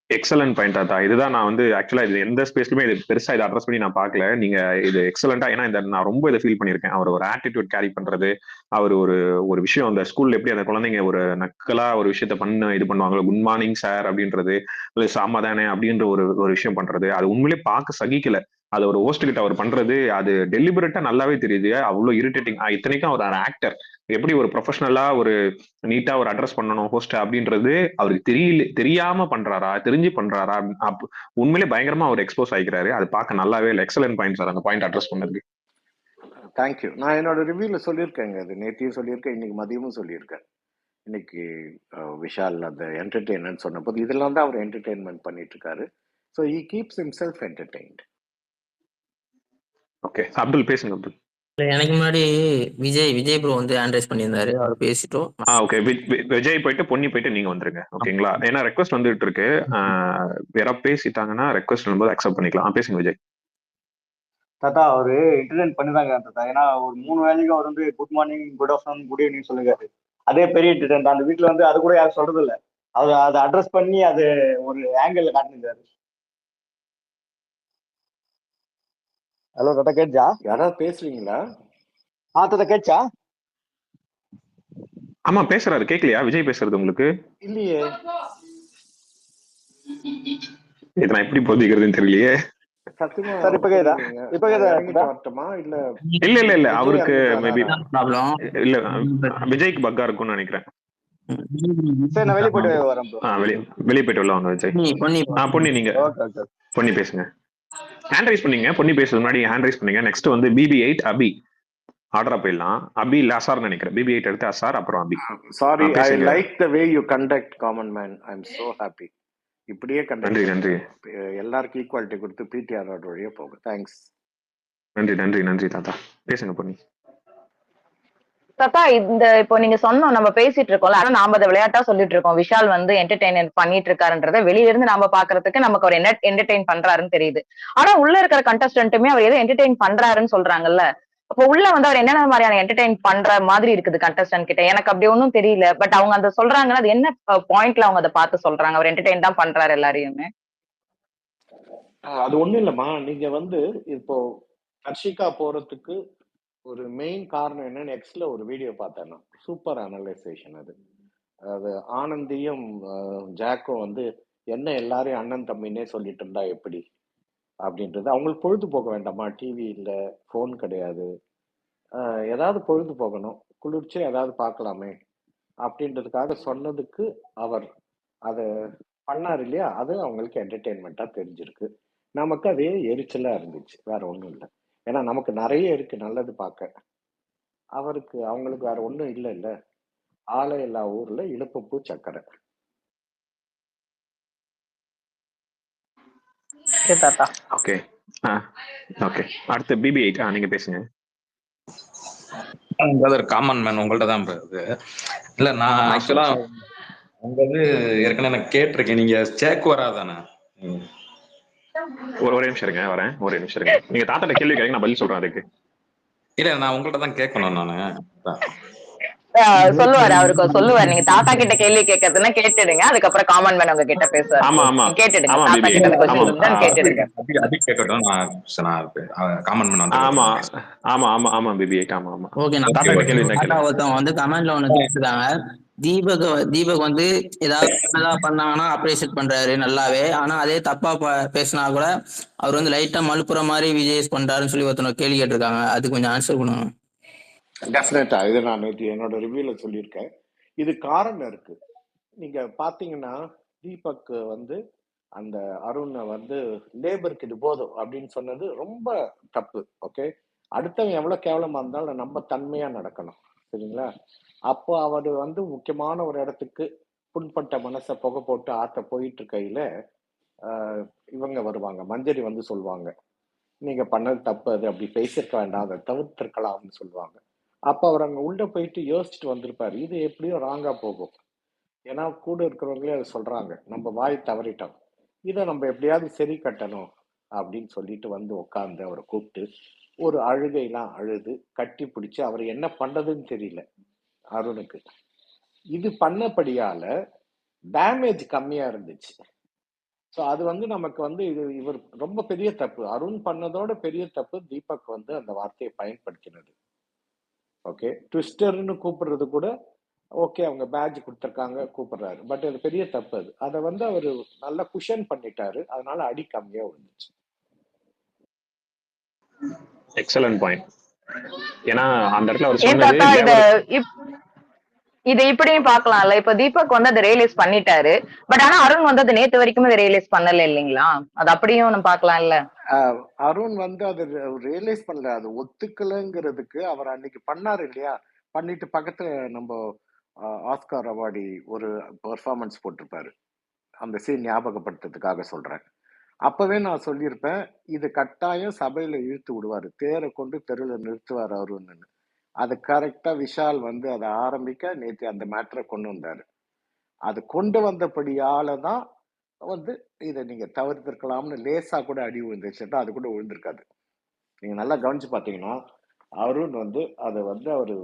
Speaker 2: எக்ஸலன்ட் பாயிண்ட் தாத்தா. இதுதான் நான் வந்து ஆக்சுவலா இது எந்த ஸ்பேஸ்லுமே இது பெருசா இதை அட்ரஸ் பண்ணி நான் பார்க்கல. நீங்க இது எக்ஸலண்டா, ஏன்னா இந்த நான் ரொம்ப இதை ஃபீல் பண்ணியிருக்கேன். அவர் ஒரு ஆட்டிடியூட் கேரி பண்றது, அவர் ஒரு விஷயம் அந்த ஸ்கூல்ல எப்படி அந்த குழந்தைங்க ஒரு நக்கலா ஒரு விஷயத்த இது பண்ணுவாங்களோ, குட் மார்னிங் சார் அப்படின்றது, இல்லை சாமாதானே அப்படின்ற ஒரு விஷயம் பண்றது, அது உண்மையிலே பார்க்க சகிக்கல. அது ஒரு ஹோஸ்ட் கிட்ட அவர் பண்றது அது டெலிபரேட்டா நல்லாவே தெரியுது. அவ்வளவு இரிட்டேட்டிங். இத்தனைக்கும் அவர் ஒரு ஆக்டர், எப்படி ஒரு ப்ரொஃபஷனலா ஒரு நீட்டா ஒரு அட்ரஸ் பண்ணணும் ஹோஸ்ட் அப்படின்றது அவருக்கு தெரியாம பண்றாரா, தெரிஞ்சு பண்றாரா, உண்மையிலே பயங்கரமா அவர் எக்ஸ்போஸ் ஆகிக்கிறாரு. அது பார்க்க நல்லாவே இல்லை. எக்ஸலன்ட் பாயிண்ட் சார், அந்த பாயிண்ட் அட்ரஸ் பண்ணதுக்கு
Speaker 1: தேங்க்யூ. நான் என்னோட ரிவ்யூல சொல்லியிருக்கேங்க, அது நேற்றையும் சொல்லியிருக்கேன், இன்னைக்கு மதியமும் சொல்லியிருக்கேன். இன்னைக்கு விஷால் அந்த என்டர்டெயின்மெண்ட் சொன்னபோது இதெல்லாம் தான் அவர் என்டர்டெயின்மெண்ட் பண்ணிட்டு இருக்காரு. So he keeps himself entertained.
Speaker 2: Okay, Abdul பேசுங்க. அப்துல்.
Speaker 8: எனக்கு முன்னாடி விஜய் ப்ரோ வந்து ஆண்ட்ரைஸ் பண்ணியிருந்தாரு, அவர் பேசிட்டோம்.
Speaker 2: ஓகே, விஜய் போயிட்டு பொன்னி போயிட்டு நீங்க வந்துருங்க, ஓகேங்களா? ஏன்னா ரெக்வஸ்ட் வந்துட்டு இருக்கு, யாராவது பேசிட்டாங்கன்னா ரெக்வஸ்ட் வரும்போது அக்செப்ட் பண்ணிக்கலாம். பேசுங்க விஜய்.
Speaker 9: தாத்தா அவரு இன்டர்நெட் பண்ணிதாங்க தாத்தா. ஏன்னா ஒரு 3 வேலைக்கு அவர் வந்து good morning, good afternoon, good evening சொல்லுங்க. அதே பெரிய இன்டர்நெட். அந்த வீட்டுல வந்து அது கூட யாரும் சொல்றது இல்ல. அதை அட்ரஸ் பண்ணி அது ஒரு ஆங்கிள் காட்டுங்கிறாரு. ஹலோ தாத்தா கேட்சா?
Speaker 1: யாராவது பேசுறீங்களா?
Speaker 9: தாத்தா கேட்சா?
Speaker 2: ஆமா பேசுறாரு, கேட்கலையா விஜய் பேசுறது உங்களுக்கு?
Speaker 1: இல்லையே.
Speaker 2: இதை நான் எப்படி பொதிக்கிறதுன்னு தெரியலையே.
Speaker 1: சத்தியமா
Speaker 9: சார் இப்ப கேக்குதா?
Speaker 1: புரியலைங்க.
Speaker 9: இப்ப
Speaker 1: நான்
Speaker 9: கேக்குதா
Speaker 1: இறங்கிட்டு
Speaker 9: தாத்தா?
Speaker 1: வரட்டுமா இல்ல
Speaker 2: இல்ல இல்ல இல்ல
Speaker 1: விஜய்
Speaker 2: அவருக்கு
Speaker 1: இறங்கிட்டு
Speaker 2: மேபி
Speaker 1: வராரா?
Speaker 8: ப்ராப்ளம்.
Speaker 2: இல்ல விஜய்க்கு பக்கா இருக்கும்னு நினைக்கிறேன்.
Speaker 9: சரி நான் வெளியே போயிட்டு வரேன் ப்ரோ.
Speaker 2: வெளியே போயிட்டு வரலாம் வாங்க விஜய்.
Speaker 8: பொன்னி
Speaker 2: பொன்னி நீங்க
Speaker 9: ஓகே ஓகே.
Speaker 2: பொன்னி பேசுங்க. ஹேண்ட் ரைஸ் பண்ணீங்க, பொன்னி பேசுறது முன்னாடி ஹேண்ட் ரைஸ் பண்ணீங்க. நெக்ஸ்ட் வந்து BB8 அபி ஆர்டரா போயிடலாம். அபி இல்ல அசார் நினைக்கிறேன். BB8 எடுத்து அசார் அப்புறம் அபி.
Speaker 1: சாரி, ஐ
Speaker 2: பேசுங்க.
Speaker 1: Like the way you conduct common man. I am so happy. இப்படியே கண்டக்ட்
Speaker 2: நன்றி நன்றி
Speaker 1: எல்லாருக்கும் ஈக்குவாலிட்டி கொடுத்து பிடிஆர் வழியே போகும். தேங்க்ஸ்.
Speaker 2: நன்றி நன்றி நன்றி தாத்தா. பேசுங்க பொன்னி.
Speaker 3: தாத்தா இப்போ நீங்க சொன்னோம், நம்ம பேசிட்டு இருக்கோம்ல, ஆனா நாம அதை விளையாட்டா சொல்லிட்டு இருக்கோம். விஷால் வந்து என்டர்டெயின் பண்ணிட்டு இருக்காருன்றத வெளியில இருந்து நாம பாக்குறதுக்கு நமக்கு ஒரு என்டர்டெயின் பண்றாருன்னு தெரியுது. ஆனா உள்ள இருக்கிற கண்டஸ்டன்ட்டுமே அவர் ஏதோ என்டர்டெயின் பண்றாருன்னு சொல்றாங்கல்ல. அப்போ உள்ள வந்து அவர் என்னென்ன மாதிரியான என்டர்டெயின் பண்ற மாதிரி இருக்குது கண்டஸ்டன்ட் கிட்ட? எனக்கு அப்படி ஒன்றும் தெரியல. பட் அவங்க அந்த சொல்றாங்கன்னா அது என்ன பாயிண்ட்ல அவங்க அதை பார்த்து சொல்றாங்க அவர் என்டர்டெயின் தான் பண்றாரு எல்லாரையுமே?
Speaker 1: அது ஒண்ணும் இல்லம்மா. நீங்க வந்து இப்போ ஹர்ஷிகா போறதுக்கு ஒரு மெயின் காரணம் என்னன்னு எக்ஸ்ல ஒரு வீடியோ பார்த்தேன் நான். சூப்பர் அனலைசேஷன் அது. அது ஆனந்தியும் ஜாக்கும் வந்து என்ன எல்லாரையும் அண்ணன் தம்பின்னே சொல்லிட்டு இருந்தா எப்படி அப்படின்றது. அவங்களுக்கு பொழுது போக வேண்டாமா? டிவி இல்லை, ஃபோன் கிடையாது, ஏதாவது பொழுது போகணும், குளிர்ச்சி ஏதாவது பார்க்கலாமே அப்படின்றதுக்காக சொன்னதுக்கு அவர் அதை பண்ணார் இல்லையா? அது அவங்களுக்கு என்டர்டெயின்மெண்ட்டா தெரிஞ்சிருக்கு. நமக்கு அதே எரிச்சலா இருந்துச்சு, வேற ஒன்றும் இல்லை. ஏன்னா நமக்கு நிறைய இருக்கு நல்லது பார்க்க. அவருக்கு அவங்களுக்கு வேற ஒன்றும் இல்லை இல்லை. ஆலை எல்லா ஊர்ல இழுப்புப்பூ சக்கரை.
Speaker 2: Okay okay. அடுத்து BB8 நீங்க பேசுங்க.
Speaker 10: பிரதர் காமன் மேன் உங்கள்ட்ட தான் இது. இல்ல நான் ஆக்சுவலா அங்க வந்து ஏற்கனவே நான் கேட்டிருக்கேன். நீங்க சேக் வராதானே?
Speaker 2: ஒரே நிமிஷம் இருங்க, வரேன். ஒரே நிமிஷம் இருங்க. நீங்க தாத்தாட்ட கேள்வி கேட்க, நான் பதில் சொல்றேன் அதுக்கு.
Speaker 10: இல்ல நான் உங்கள்ட்ட தான் கேட்கணும் நானு.
Speaker 3: சொல்லுவாரு, அவருக்கு சொல்லுவாரு. நீங்க தாத்தா கிட்ட கேள்வி கேட்கறதுன்னா கேட்டுடுங்க, அதுக்கப்புறம் காமன் மேன் உங்க கிட்ட பேசுவாரு.
Speaker 2: ஆமா ஆமா
Speaker 3: கேட்டுடுங்க,
Speaker 2: ஆமா
Speaker 3: தாத்தா கிட்ட அந்த கொஸ்டின் இருந்தா கேட்டுடுங்க.
Speaker 10: அது கேட்கட்டும். நான் காமன் மேன் வந்து
Speaker 2: ஆமா ஆமா ஆமா ஆமா BB8 ஆமா ஆமா.
Speaker 8: ஓகே.
Speaker 2: தாத்தா கிட்ட கேள்வி கேட்கலாம்.
Speaker 8: ஒருத்தவங்க வந்து கமெண்ட்ல ஒண்ணு கேட்டிருக்காங்க. தீபக் வந்து ஏதாவது பண்ணாங்கன்னா அப்ரிஷியேட் பண்றாரு நல்லாவே. ஆனா அதே தப்பா பேசினா கூட அவர் வந்து லைட்டா மலுப்புற மாதிரி விஜய் பண்றாருன்னு சொல்லி ஒருத்தவங்க கேள்வி கேட்டிருக்காங்க. அது கொஞ்சம் ஆன்சர் பண்ணுங்க.
Speaker 1: டெஃபினட்டா இது நான் நேற்று என்னோட ரிவ்யூல சொல்லியிருக்கேன். இது காரணம் இருக்கு. நீங்க பாத்தீங்கன்னா தீபக் வந்து அந்த அருணை வந்து லேபருக்கு இது போதும் அப்படின்னு சொன்னது ரொம்ப தப்பு. ஓகே, அடுத்தவன் எவ்வளவு கேவலமா இருந்தாலும் நம்ம தன்மையா நடக்கணும், சரிங்களா? அப்போ அவர் வந்து முக்கியமான ஒரு இடத்துக்கு புண்பட்ட மனசை புகை போட்டு ஆத்த போயிட்டு இருக்கையில இவங்க வருவாங்க, மஞ்சரி வந்து சொல்லுவாங்க, நீங்க பண்ணது தப்பு, அது அப்படி பேசியிருக்க வேண்டாம், அதை தவிர்த்திருக்கலாம்னு சொல்லுவாங்க. அப்ப அவர் அங்க உள்ள போயிட்டு யோசிச்சுட்டு வந்திருப்பாரு, இது எப்படியோ ராங்கா போகும். ஏன்னா கூட இருக்கிறவங்களே அதை சொல்றாங்க, நம்ம வாய் தவறிட்டோம், இதை நம்ம எப்படியாவது சரி கட்டணும் அப்படின்னு சொல்லிட்டு வந்து உட்காந்து அவரை கூப்பிட்டு ஒரு அழுகையெல்லாம் அழுது கட்டி பிடிச்சு அவர் என்ன பண்றதுன்னு தெரியல அருணுக்கு. இது பண்ணபடியால டேமேஜ் கம்மியா இருந்துச்சு. ஸோ அது வந்து நமக்கு வந்து இவர் ரொம்ப பெரிய தப்பு, அருண் பண்ணதோட பெரிய தப்பு தீபக் வந்து அந்த வார்த்தையை பயன்படுத்தினது. ஓகே, ட்விஸ்டர்னு கூப்பிடுறது கூட ஓகே, அவங்க பேட்ஜ் கொடுத்துருக்காங்க கூப்பிடுறாரு, பட் அது பெரிய தப்பு. அது அதை வந்து அவரு நல்லா குஷன் பண்ணிட்டாரு, அதனால அடி கம்மியா விழுந்துச்சு.
Speaker 2: Excellent point. ஏன்னா அந்த இடத்துல அவர் சொன்னது
Speaker 3: இதை இப்படியும் பார்க்கலாம்ல. இப்ப தீபக் வந்து அதை ரியலைஸ் பண்ணிட்டாரு, பட் ஆனா அருண் வந்து அது நேத்து வரைக்குமே அதை ரியலைஸ் பண்ணல இல்லைங்களா? அது அப்படியும் நம்ம பார்க்கலாம் இல்ல.
Speaker 1: அருண் வந்து அது ரியலைஸ் பண்ணல, அது ஒத்துக்கலங்கிறதுக்கு அவர் அன்னைக்கு பண்ணாரு இல்லையா, பண்ணிட்டு பக்கத்துல நம்ம ஆஸ்கார் அவார்டி ஒரு பெர்ஃபார்மன்ஸ் போட்டிருப்பாரு, அந்த சீன் ஞாபகப்படுத்துறதுக்காக சொல்றேன். அப்பவே நான் சொல்லியிருப்பேன், இது கட்டாயம் சபையில இழுத்து விடுவாரு, தேரை கொண்டு தெருவில் நிறுத்துவார் அருண்னு. அது கரெக்டா விஷால் வந்து அதை ஆரம்பிக்க நேற்று அந்த மேட்டரை கொண்டு வந்தாரு. அது கொண்டு வந்தபடியால தான் வந்து இதை நீங்க தவிர்த்திருக்கலாம்னு லேசா கூட அடி விழுந்துச்சுட்டா அது கூட விழுந்திருக்காது. நீங்க நல்லா கவனிச்சு பாத்தீங்கன்னா அருண் வந்து அதை வந்து அவரு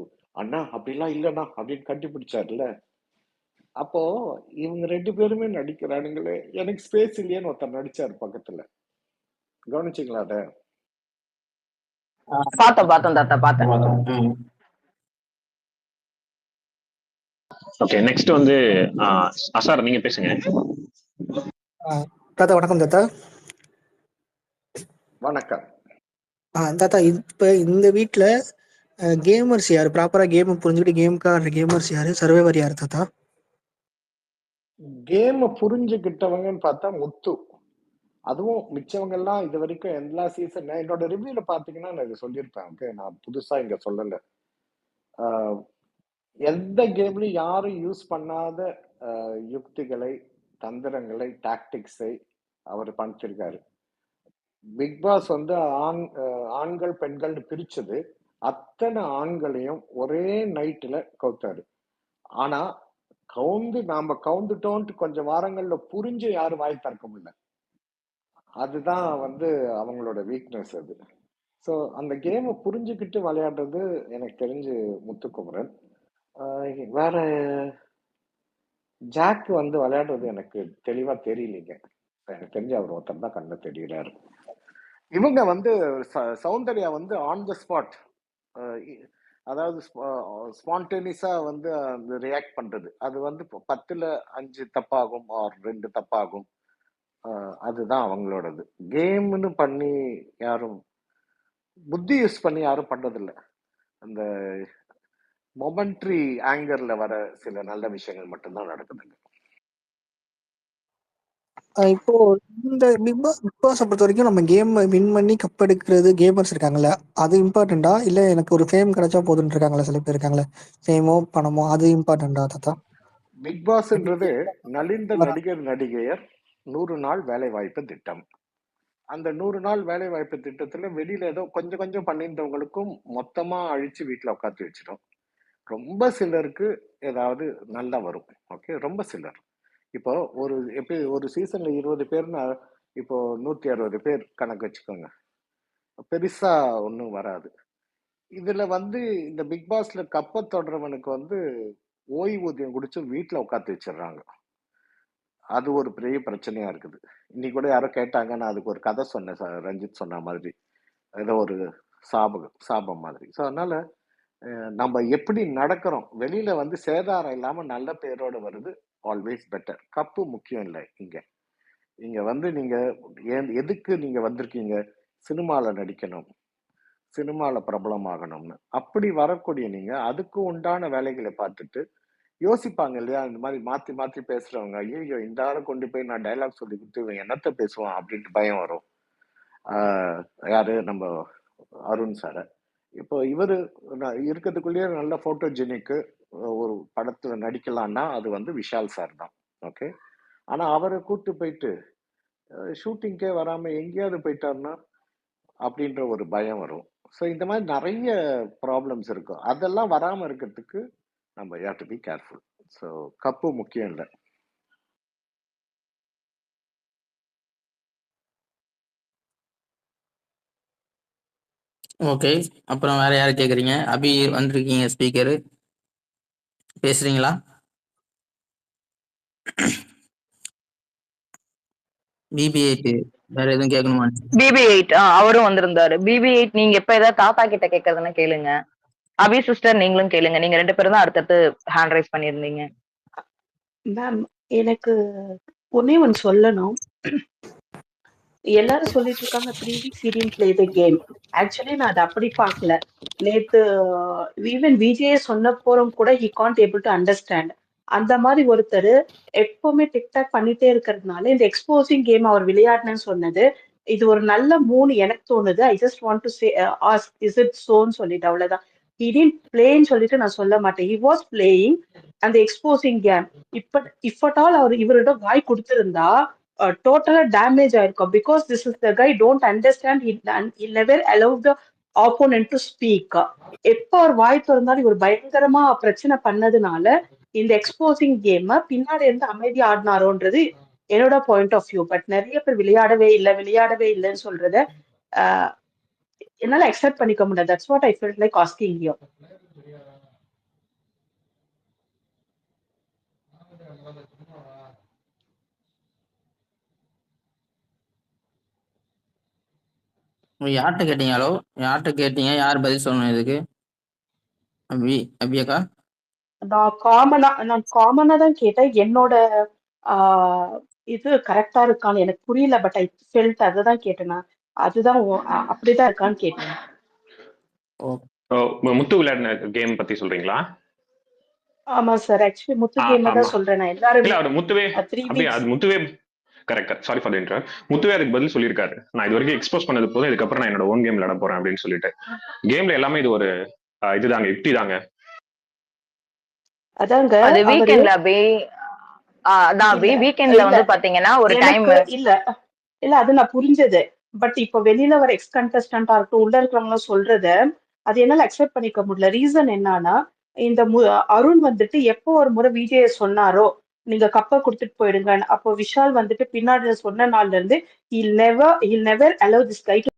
Speaker 1: அண்ணா அப்படிலாம் இல்லைண்ணா அப்படின்னு கண்டுபிடிச்சாருல்ல. அப்போ இவங்க 2 பேருமே நடிக்கிறானுங்களே, எனக்கு ஸ்பேஸ் இல்லையேன்னு ஒருத்தர் நடிச்சாரு பக்கத்துல. கவனிச்சிங்களா அத?
Speaker 3: பார்த்தோம் தாத்தா, பார்த்தேன்.
Speaker 2: ஓகே, நெக்ஸ்ட் வந்து அசார் நீங்க பேசுங்க.
Speaker 11: தாத்தா வணக்கம் தாத்தா.
Speaker 1: வணக்கம்.
Speaker 11: தாத்தா இப்ப இந்த வீட்ல கேமர்ஸ் யாரு? ப்ராப்பரா கேம் புரிஞ்சுக்கிட்டு கேமுக்காக கேமர்ஸ் யாரு? சர்வைவர் யாரு தாத்தா?
Speaker 1: கேம புரிஞ்சுக்கிட்டவங்கன்னு பார்த்தா முத்து. அதுவும் மிச்சவங்க எல்லாம் இது வரைக்கும் எல்லா சீசன் என்னோட ரிவ்யூல பாத்தீங்கன்னா நான் இதை சொல்லியிருப்பேன். ஓகே, நான் புதுசா இங்க சொல்லல. எந்த கேம்லயும் யாரும் யூஸ் பண்ணாத யுக்திகளை, தந்திரங்களை, டாக்டிக்ஸை அவர் பண்ணிச்சிருக்காரு. பிக் பாஸ் வந்து ஆண்கள் பெண்கள்னு பிரிச்சது அத்தனை ஆண்களையும் ஒரே நைட்ல கவுத்தாரு. ஆனா நாம கவுந்துட்டோம்ட்டு கொஞ்சம் வாரங்கள்ல புரிஞ்சு யாரும் வாய் திறக்க முடியல. அதுதான் வந்து அவங்களோட வீக்னஸ் அது. ஸோ அந்த கேமை புரிஞ்சுக்கிட்டு விளையாடுறது எனக்கு தெரிஞ்சு முத்துக்குமரன். வேற ஜாக் வந்து விளையாடுறது எனக்கு தெளிவா தெரியலீங்க. எனக்கு தெரிஞ்சு அவர் ஒருத்தர் தான் கண்ண தெரிகிறாரு. இவங்க வந்து சௌந்தர்யா வந்து ஆன் த ஸ்பாட், அதாவது ஸ்பான்டேனியஸா வந்து அந்த ரியாக்ட் பண்றது, அது வந்து 10ல் 5 தப்பாகும் ஆர் 2 தப்பாகும். அதுதான் அவங்களோடது. கேம்னு பண்ணி யாரும் புத்தி யூஸ் பண்ணி யாரும் பண்றதில்லை. அந்த மொமெண்ட்ரி ஆங்கர்ல வர சில நல்ல விஷயங்கள் மட்டும்தான் நடக்குதுங்க.
Speaker 11: இப்போ இந்த பிக் பாஸ் பொறுத்த வரைக்கும் நம்ம கேம் வின் பண்ணி கப் எடுக்கிறது கேமர்ஸ் இருக்காங்கல்ல, அது இம்பார்ட்டண்டா இல்ல எனக்கு ஒரு ஃபேம் கிடைச்சா போதுன்னு இருக்காங்களா சில பேர் இருக்காங்களே, ஃபேமோ பணமோ, அது இம்பார்ட்டண்டா தாத்தா?
Speaker 1: பிக் பாஸ்ன்றது நலிந்த நடிகர் நடிகையர் 100 நாள் வேலை வாய்ப்பு திட்டம். அந்த 100 நாள் வேலை வாய்ப்பு திட்டத்துல வெளியில ஏதோ கொஞ்சம் கொஞ்சம் பண்ணியிருந்தவங்களுக்கும் மொத்தமா அழிச்சு வீட்டுல உட்காந்து வச்சிடும். ரொம்ப சிலருக்கு ஏதாவது நல்லா வரும். ஓகே, ரொம்ப சிலர். இப்போ எப்படி ஒரு சீசன்ல 20 பேர்னா இப்போ 160 பேர் கணக்கு வச்சுக்கோங்க. பெருசா ஒன்றும் வராது. இதுல வந்து இந்த பிக் பாஸ்ல கப்பை தொடர்றவனுக்கு வந்து ஓய்வூதியம் குடிச்சு வீட்டுல உட்காந்து வச்சிடுறாங்க. அது ஒரு பெரிய பிரச்சனையா இருக்குது. இன்னைக்கு கூட யாரோ கேட்டாங்க, நான் அதுக்கு ஒரு கதை சொன்னேன், ரஞ்சித் சொன்ன மாதிரி, ஏதோ ஒரு சாபம் மாதிரி. ஸோ அதனால நம்ம எப்படி நடக்கிறோம், வெளியில வந்து சேதாரம் இல்லாம நல்ல பேரோட வருது ஆல்வேஸ் பெட்டர். கப்பு முக்கியம் இல்லை. இங்க வந்து நீங்க எதுக்கு நீங்க வந்திருக்கீங்க? சினிமால நடிக்கணும், சினிமால பிரபலமாகணும்னு. அப்படி வரக்கூடிய நீங்க அதுக்கு உண்டான வேலைகளை பார்த்துட்டு யோசிப்பாங்க இல்லையா? இந்த மாதிரி மாத்தி மாத்தி பேசுறவங்க, ஐயோ இந்த ஆளை கொண்டு போய் நான் டைலாக் சொல்லி கொடுத்து இவன் என்னத்த பேசுவான் அப்படின்ட்டு பயம் வரும். யாரு நம்ம அருண் சார. இப்போ இவரு இருக்கிறதுக்குள்ளேயே நல்ல போட்டோஜெனிக்கு ஒரு படத்துல நடிக்கலாம்னா அது வந்து விஷால் சார் தான். ஓகே, ஆனா அவரை கூட்டு போயிட்டு ஷூட்டிங்கே வராம எங்கேயாவது போயிட்டாருன்னா அப்படின்ற ஒரு பயம் வரும். ஸோ இந்த மாதிரி நிறைய ப்ராப்ளம்ஸ் இருக்கும். அதெல்லாம் வராம இருக்கிறதுக்கு நம்ம you have to be careful. So cup முக்கியம் இல்லை.
Speaker 8: ஓகே, அப்புறம் வேற யாரு கேக்குறீங்க? அபி வந்திருக்கீங்க, ஸ்பீக்கரு, பேசுறீங்களா? BB8 வேற எதுவும் கேட்கணுமா?
Speaker 3: BB8 அவரும் வந்திருந்தாரு. BB8 நீங்க எப்ப ஏதாவது தாத்தா கிட்ட கேட்கறதுன்னு கேளுங்க. அபி சிஸ்டர் நீங்களும் கேளுங்க. நீங்க 2 பேரும் தான் அடுத்தடுத்து ஹேண்ட் ரைஸ் பண்ணிருந்தீங்க.
Speaker 12: மேம், எனக்கு ஒன்னே ஒன்னு சொல்லணும். எல்லாரும் சொல்லிட்டு இருக்காங்க 3 weeks he didn't play the game. Actually நான் அதை அப்படி பார்க்கல. நேத்து ஈவன் விஜே சொன்ன போறோம் கூட he can't able to understand. அந்த மாதிரி ஒருத்தர் எப்பவுமே டிக்டாக் பண்ணிட்டே இருக்கிறதுனால இந்த எக்ஸ்போசிங் கேம் அவர் விளையாடினு சொன்னது இது ஒரு நல்ல எனக்கு தோணுது. I just want to say ask is it சோன்னு சொல்லிட்டு அவ்வளவுதான். he didn't playன்னு சொல்லிட்டு நான் சொல்ல மாட்டேன். he was playing அந்த exposing game. if at all அவர் இவரோட வாய் கொடுத்திருந்தா டோட்டலா டேமேஜ் ஆயிருக்கும். Because this is the guy don't understand, he never allowed the opponent to speak. எப்ப அவர் வாய் திறந்தாலும் இவர் பயங்கரமா பிரச்சனை பண்ணதுனால இந்த எக்ஸ்போசிங் கேம் பின்னாடி இருந்து அமைதியா ஆடினாரோன்றது என்னோட பாயிண்ட் ஆஃப் வியூ. பட் நிறைய பேர் விளையாடவே இல்லைன்னு சொல்றத என்னால அக்செப்ட் பண்ணிக்க முடியாது. That's what I felt like asking you.
Speaker 8: யார்கிட்ட கேட்டீங்களோ? யார்கிட்ட கேட்டீங்க? யார் பதில் சொல்லணும் இதுக்கு? அபியக்கா?
Speaker 12: நான் காமனா தான் கேட்டேன். என்னோட இது கரெக்டா இருக்கான்னு எனக்கு புரியல. பட் ஐ ஃபெல்ட் அதுதான் கேட்டேன். நான் அதுதான் அப்படிதான் இருக்கான்னு கேட்டேன்.
Speaker 2: முத்து விளையாடின கேம் பத்தி சொல்றீங்களா?
Speaker 12: ஆமா சார். ஆக்சுவலி முத்து கேம் தான் சொல்றேன். நான் எல்லாரும்
Speaker 2: இல்ல அவர் முத்துவே அப்படியே அது முத்துவே கரெக்ட். Sorry for inter. முத்துவே அதுக்கு பதில் சொல்லியிருக்காரு. நான் இது வரைக்கும் எக்ஸ்போஸ் பண்ணது போதும், இதுக்கப்புறம் நான் என்னோட ஓன் கேம் விளையாட போறேன் அப்படின்னு சொல்லிட்டு. கேம்ல எல்லாமே இது ஒரு இதுதாங்க, யுக்தி தாங்க.
Speaker 3: அதாங்க அது வீக்கெண்ட்ல வீக்கெண்ட்ல வந்து பாத்தீங்கன்னா ஒரு டைம்
Speaker 12: இல்ல அது நான் புரிஞ்சது. பட் இப்ப வெளியில வர எக்ஸ் கண்டஸ்டன்டா இருக்கட்டும், உள்ள இருக்கிறவங்க சொல்றத அது என்னால அக்செப்ட் பண்ணிக்க முடியல. ரீசன் என்னன்னா, இந்த அருண் வந்துட்டு எப்போ ஒரு முறை விஜய் சொன்னாரோ நீங்க கப்பை கொடுத்துட்டு போயிடுங்க, அப்போ விஷால் வந்துட்டு பின்னாடி சொன்ன நாள்ல இருந்து he'll never allow this guy to